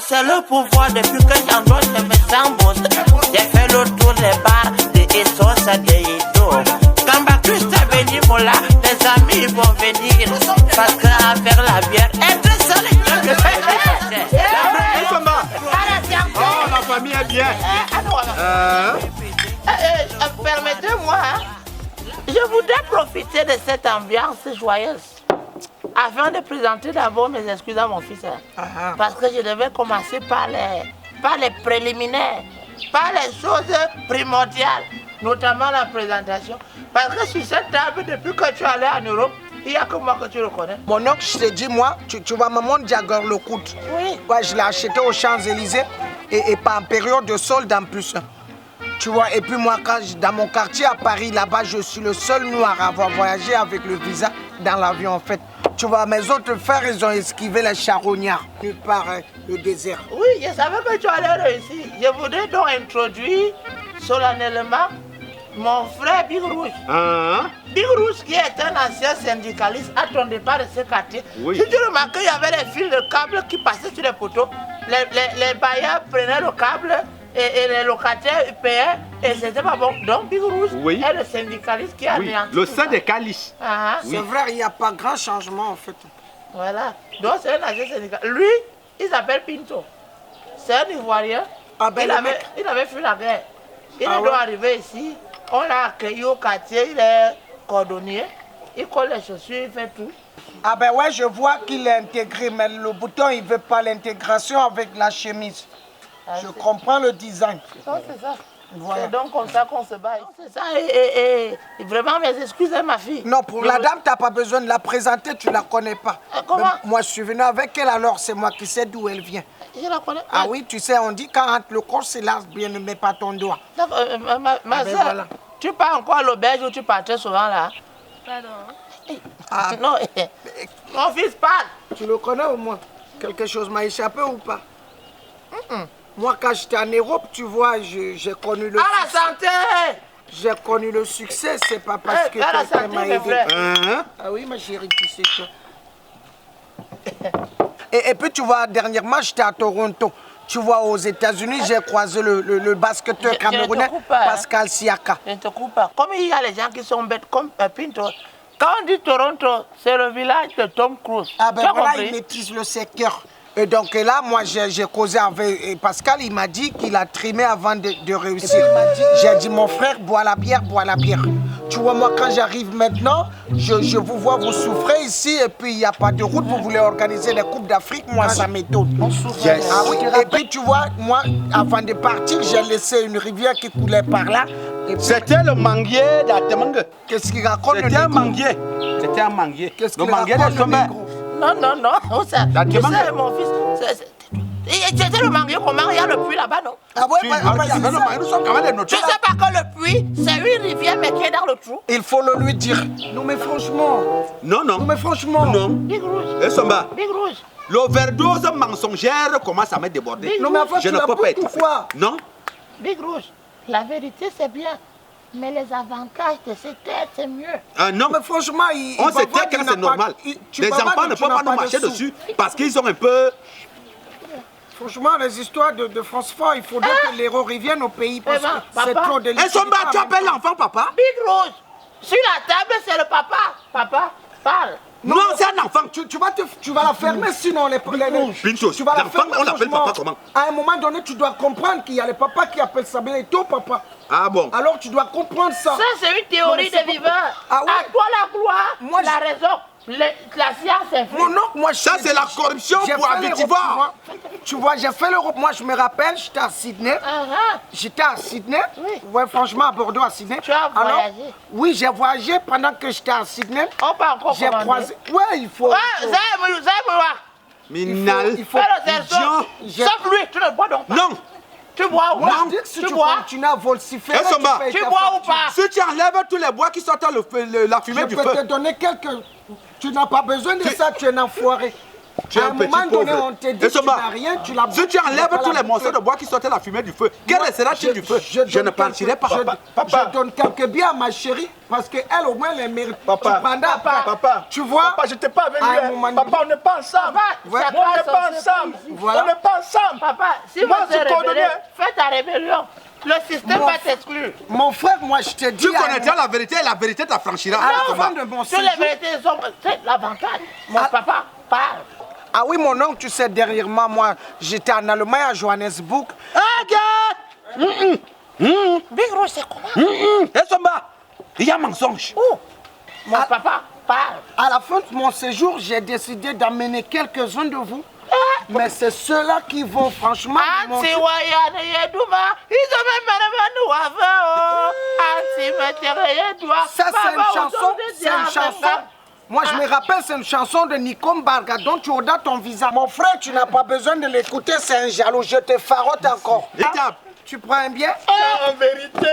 C'est le pouvoir depuis que j'endors, je me sens boss. J'ai fait le tour des bars, des Essos, des Ido. Quand Baptiste est venu, Mola, les amis ils vont venir. Parce qu'à faire la bière, être seul, je fais oh, la famille est bien. Permettez-moi, je voudrais profiter de cette ambiance joyeuse afin de présenter d'abord mes excuses à mon fils. Parce que je devais commencer par les préliminaires, par les choses primordiales, notamment la présentation. Parce que sur cette table, depuis que tu es allé en Europe, il n'y a que moi que tu le connais. Mon oncle, je t'ai dit, moi, tu vois maman Jagger le coude. Oui. Ouais, je l'ai acheté aux Champs-Élysées et pas en période de solde en plus. Tu vois, et puis moi, dans mon quartier à Paris, là-bas, je suis le seul noir à avoir voyagé avec le visa dans l'avion, en fait. Tu vois, mes autres frères, ils ont esquivé les charognards par le désert. Oui, je savais que tu allais réussir. Je voudrais donc introduire solennellement mon frère Big Rouge. Big Rouge qui est un ancien syndicaliste à ton départ de ce quartier. Oui. Si tu remarques, il y avait des fils de câble qui passaient sur les poteaux. Les bailleurs prenaient le câble et les locataires payaient et c'était pas bon. Donc Big Rouge est le syndicaliste qui a anéanti le sein des calices. C'est vrai, il n'y a pas grand changement en fait. Voilà. Donc c'est un ancien syndicaliste. Lui, il s'appelle Pinto. C'est un Ivoirien. Il avait fui la guerre. Il est donc arrivé ici. On l'a accueilli au quartier, il est cordonnier. Il colle les chaussures, il fait tout. Ah ben ouais, je vois qu'il est intégré, mais le bouton, il veut pas l'intégration avec la chemise. Je comprends le design. C'est ça. Voilà. C'est donc comme ça qu'on se bat. C'est ça, et vraiment mes excuses, ma fille. Non, pour la dame, tu n'as pas besoin de la présenter, tu la connais pas. Comment? Moi, je suis venu avec elle, alors c'est moi qui sais d'où elle vient. Je la connais. Ah oui, tu sais, on dit quand entre le corps, c'est là, bien ne mets pas ton doigt. Ma soeur, voilà. Tu pars encore à l'auberge où tu partais souvent là? Pardon. Non, mon fils parle. Tu le connais au moins? Quelque chose m'a échappé ou pas? Moi, quand j'étais en Europe, tu vois, j'ai connu le succès. À la santé! J'ai connu le succès, c'est pas parce que quelqu'un m'a aidé. Ah oui, ma chérie, tu sais ça. Et puis, tu vois, dernièrement, j'étais à Toronto. Tu vois, aux États-Unis, j'ai croisé le basketteur camerounais Pascal Siaka. Je ne te coupe pas. Comme il y a les gens qui sont bêtes, comme Pinto. Quand on dit Toronto, c'est le village de Tom Cruise. Ah ben voilà, il maîtrise le secteur. Et donc là, moi, j'ai causé avec Pascal, il m'a dit qu'il a trimé avant de réussir. J'ai dit, mon frère, bois la bière, bois la bière. Tu vois, moi, quand j'arrive maintenant, je vous vois, vous souffrez ici, et puis il n'y a pas de route, vous voulez organiser les Coupes d'Afrique, moi, ça m'étonne. Yes. Ah oui, et puis tu vois, moi, avant de partir, j'ai laissé une rivière qui coulait par là. C'était le manguier d'Atemangue. Qu'est-ce qu'il raconte? C'était un manguier. C'était un manguier. Qu'est-ce qu'il manguier raconte, de sommet. Non, c'est mon fils. C'était le manguier comment? Il y a le puits là-bas, non? Ah ouais, nous sommes quand même des tu sais pas que le puits, c'est une rivière mais qui est dans le trou? Il faut le lui dire. Non mais franchement. Non. Non mais franchement. Non. Big Rouge. Et Somba. Big Rouge. L'overdose mensongère commence à me déborder. Non mais avant, je ne peux pas être. Non. Big Rouge. La vérité c'est bien. Mais les avantages de cette tête, c'est mieux. Non, mais franchement, on se tait quand c'est normal. Les enfants ne peuvent pas nous marcher dessus parce qu'ils sont un peu... Franchement, les histoires de France 4, il faudrait que l'héros revienne au pays parce que c'est trop délicat. Et Somba, tu appelles l'enfant papa? Big Rouge. Sur la table, c'est le papa. Papa, parle. Non, c'est un enfant. Tu vas la fermer sinon les Pinto, l'enfant, on l'appelle papa comment? À un moment donné, tu dois comprendre qu'il y a les papas qui appellent ça bien ton papa. Ah bon? Alors tu dois comprendre ça. Ça, c'est une théorie des viveurs. Ah ouais? À toi la gloire, la raison. La science est vraie. Moi, ça, c'est la corruption pour Abitivar. Tu vois, j'ai fait l'Europe. Moi, je me rappelle, j'étais à Sydney. J'étais à Sydney. Oui. Ouais, franchement, à Bordeaux, à Sydney. Tu as voyagé? Oui, j'ai voyagé pendant que j'étais à Sydney. On peut encore j'ai croisé. Ouais, il faut. Minal. Il faut. Sauf lui, tu ne bois donc pas. Non. Tu bois ou pas? Si tu continues à volciférer, tu bois ou pas? Si tu enlèves tous les bois qui sortent la fumée du feu. Je peux te donner quelques... Tu n'as pas besoin de ça, tu es un enfoiré. Tu es un petit pauvre. Donné, on te dit, tu n'as rien, tu l'as. Si tu enlèves tous les morceaux de bois qui sortaient la fumée du feu, quel restera-t-il du feu? Je ne partirai pas. Je donne quelques biens à ma chérie parce qu'elle au moins les mérite. Papa, tu vois? Papa, je t'ai pas venu. Papa, on n'est pas ensemble. On n'est pas ensemble. On n'est pas ensemble. Papa, si vous êtes rebelle, fais ta rébellion. Le système va t'exclure. Mon frère, moi je te dis. Tu connaîtras la vérité et la vérité t'affranchira. Sur les vérités, c'est l'avantage. Mon papa parle. Ah oui, mon oncle, tu sais, derrière moi, j'étais en Allemagne, à Johannesburg. Big Rose, c'est comment? Esomba, il y a mensonge. Mon papa parle. À la fin de mon séjour, j'ai décidé d'amener quelques-uns de vous. Mais c'est ceux-là qui vont franchement. Ça, c'est une chanson. Moi, je me rappelle, c'est une chanson de Nikom Barga, dont tu audas ton visage. Mon frère, tu n'as pas besoin de l'écouter, c'est un jaloux. Je te farotte encore. Tu prends un bien? En vérité.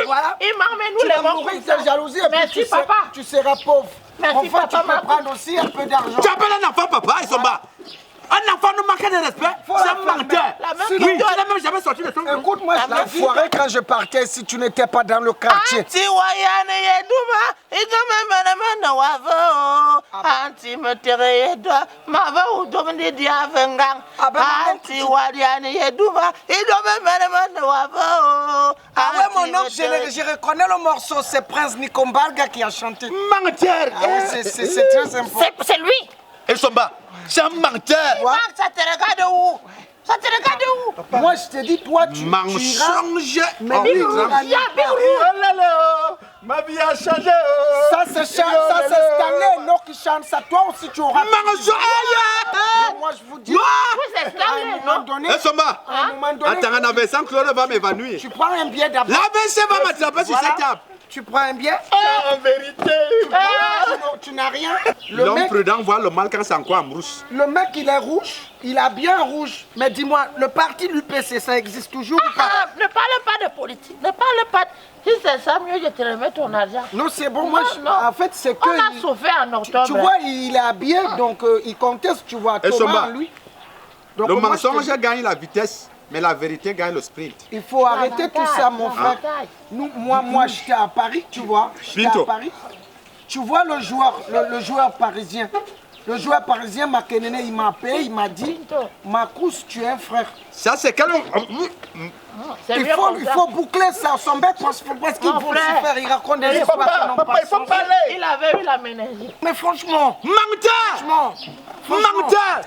Voilà. Il m'emmène nous les bons. Tu nourris jalousie et puis tu seras pauvre. Merci, enfin, tu papa, peux prendre aussi un peu d'argent. Tu appelles un enfant papa, ils sont bas. Un enfant nous manque de respect, c'est un menteur. Oui, tu n'as même jamais sorti de son groupe. Écoute-moi, je l'ai foiré quand je partais si tu n'étais pas dans le quartier. Ah ouais, mon oncle, je reconnais le morceau, c'est Prince Nikombarga qui a chanté. Menteur. C'est très important. C'est lui. Ils sont bas. C'est un menteur. Ça te regarde où? Ça te regarde où? Moi, je te dis, toi, tu mensonge. Mais ma vie a changé. Ça, c'est Stanley, non, qui chante ça. Toi aussi, tu auras. Mensonge. Moi, je vous dis. C'est Stanley, non? Ils sont bas. Attends, un AVC, Claude va m'évanouir. Tu prends un billet d'abord. L'AVC va m'attraper sur cette table. Tu prends un billet. En vérité. Tu n'as rien. L'homme prudent voit le mal quand c'est encore en brousse. Le mec, il est rouge. Il a bien rouge. Mais dis-moi, le parti l'UPC, ça existe toujours ou pas? Ne parle pas de politique. Ne parle pas. Si c'est ça, mieux je te remets ton argent. Non, c'est bon. Moi, en fait, c'est que. On a souffert en octobre. Tu vois, il est habillé, donc il conteste, tu vois, Thomas, lui. Donc, le mensonge gagne la vitesse, mais la vérité gagne le sprint. Il faut arrêter tout ça, mon frère. Moi, j'étais à Paris, tu vois. J'étais à Paris. Tu vois le joueur parisien. Le joueur parisien, Makenene, il m'a appelé, il m'a dit, Marcus, tu es un frère. Ça, c'est quel... Il faut boucler ça, son bec, parce qu'il faut se faire, il raconte des histoires. Papa, il faut parler. Il avait eu la ménagère. Mais franchement... Menteur. Menteur.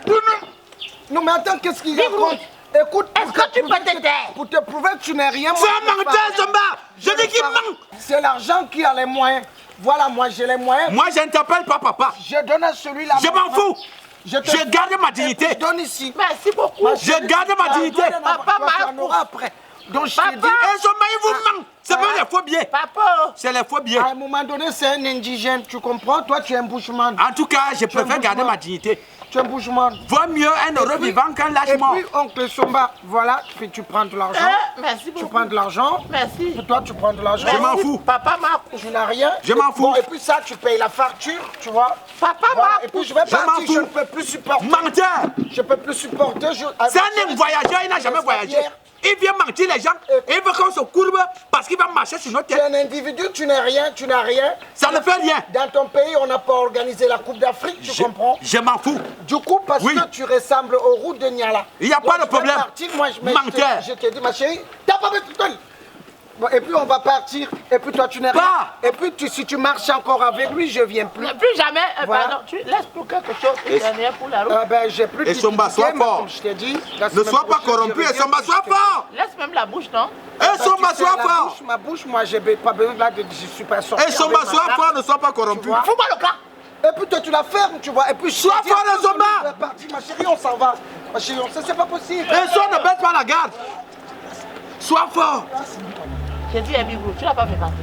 Non, mais attends, qu'est-ce qu'il raconte? Écoute, est-ce que tu peux te taire? Pour te prouver que tu n'es rien... C'est un menteur, Zomba. Je dis qu'il ment. C'est l'argent qui a les moyens. Voilà, moi j'ai les moyens. Moi, je ne t'appelle pas papa. Je donne à celui-là. Je m'en fous. Je garde ma dignité. Je donne ici. Merci beaucoup. Je garde ma dignité. Papa m'a après. Donc je t'ai dit... Et Zomba, il vous ment. C'est pas les faux billets. Papa. C'est les faux billets. À un moment donné, c'est un indigène. Tu comprends? Toi, tu es un bushman. En tout cas, je préfère garder ma dignité. Tu es un bushman. Vaut mieux un heureux vivant qu'un lâche mort. Et puis, oncle Somba, voilà, tu prends de l'argent. Merci beaucoup. Tu prends de l'argent. Merci. Toi, tu prends de l'argent. Je m'en fous. Papa m'a... Tu n'as rien. Je m'en fous. Bon, et puis ça, tu payes la facture, tu vois. Papa m'a... Et puis je vais partir, je ne peux plus supporter. Menteur. Je ne peux plus supporter. C'est un voyageur, il n'a jamais voyagé. Il vient mentir les gens et il veut qu'on se courbe parce qu'il va marcher sur notre tête. Tu es un individu, tu n'as rien, tu n'as rien. Ça ne fait rien. Dans ton pays, on n'a pas organisé la Coupe d'Afrique, tu comprends? Je m'en fous. Du coup, parce que tu ressembles aux routes de Niala. Il n'y a pas de problème. Menteur. Je te dis, ma chérie, t'as pas besoin. Bon, et puis on va partir, et puis toi tu n'es rien. Et puis si tu marches encore avec lui, je viens plus. Plus jamais, pardon, tu laisses pour quelque chose pour la route. Ben, j'ai plus de Somba, sois fort. Je t'ai dit. Ne sois pas corrompu, et Somba, sois fort. Laisse même la bouche, non? Et Somba, sois fort. Ma bouche, moi, j'ai pas besoin de je suis pas sorti. Et Somba, sois fort, ne sois pas corrompu. Fous-moi le cas. Et puis toi, tu la fermes, tu vois. Et puis sois fort, Somba. Ma chérie, on s'en va. Ma chérie, on sait, c'est pas possible. Et Somba, ne baisse pas la garde. Sois fort. J'ai dit, Bibou, tu n'as pas fait partie.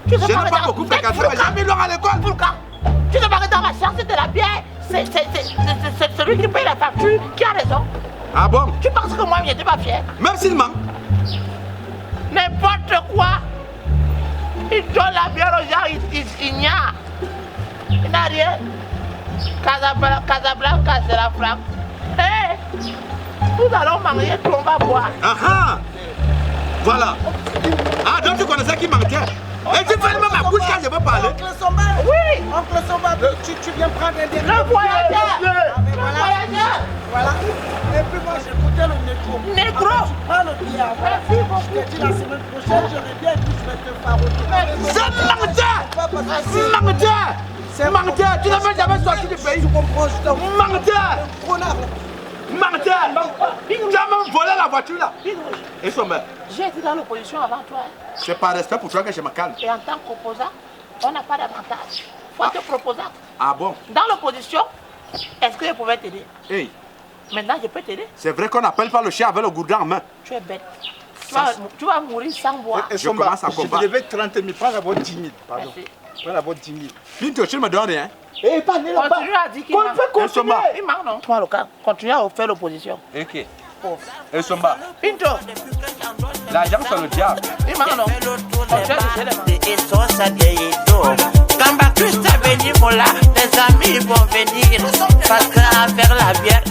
Je n'ai pas beaucoup fréquenté, mais j'ai mis l'heure à l'école. Tu n'as pas que dans ma chambre, c'est de la bière. C'est celui qui paye la facture qui a raison. Ah bon? Tu penses que moi, je n'étais pas fier? Même s'il ment. N'importe quoi. Il donne la bière aux gens, il n'y a. Il n'a rien. Casablanca, c'est la flaque. Hé, nous allons manger, tout on va boire. Ah ah. Voilà. Ah, donc tu connaissais qui mentait. Et tu fais même ma bouche quand je veux parler. Oncle Somba. Oui. Oncle Somba, tu viens prendre un dernier. Le voyageur. Voilà. Et puis moi, j'écoutais le négro. Négro. Après, tu prends le billet avant. Merci beaucoup. Je te dis la semaine prochaine, je reviens et puis je vais te faroucher. C'est menteur. C'est menteur. Tu n'as même jamais sorti du pays. Tu comprends, je t'en Menteur. connard. Menteur. Tu as même volé la voiture là. Et son mère. J'ai été dans l'opposition avant toi. C'est par respect pour toi que je me calme. Et en tant qu'opposant, on n'a pas d'avantage. Faut être proposant. Ah bon? Dans l'opposition, est-ce que je pouvais t'aider? Hey. Maintenant, je peux t'aider. C'est vrai qu'on n'appelle pas le chien avec le gourdin en main. Tu es bête. Tu vas mourir sans boire. Je commence à Je combattre. devais 30 000, prends d'abord 10 000. Pardon. Merci. Prends d'abord 10 000. Pinto, tu ne me donnes rien. Eh, pas né là-bas. Continue à dire qu'il manque. Continue. Il manque, non? Toi, le cas, continue à faire l'opposition. Ok. Et Somba, Pinto, l'argent c'est le diable. il manque, non? Continue à dire Quand Baptiste est venu, voilà, tes amis vont venir parce qu'à faire la bière.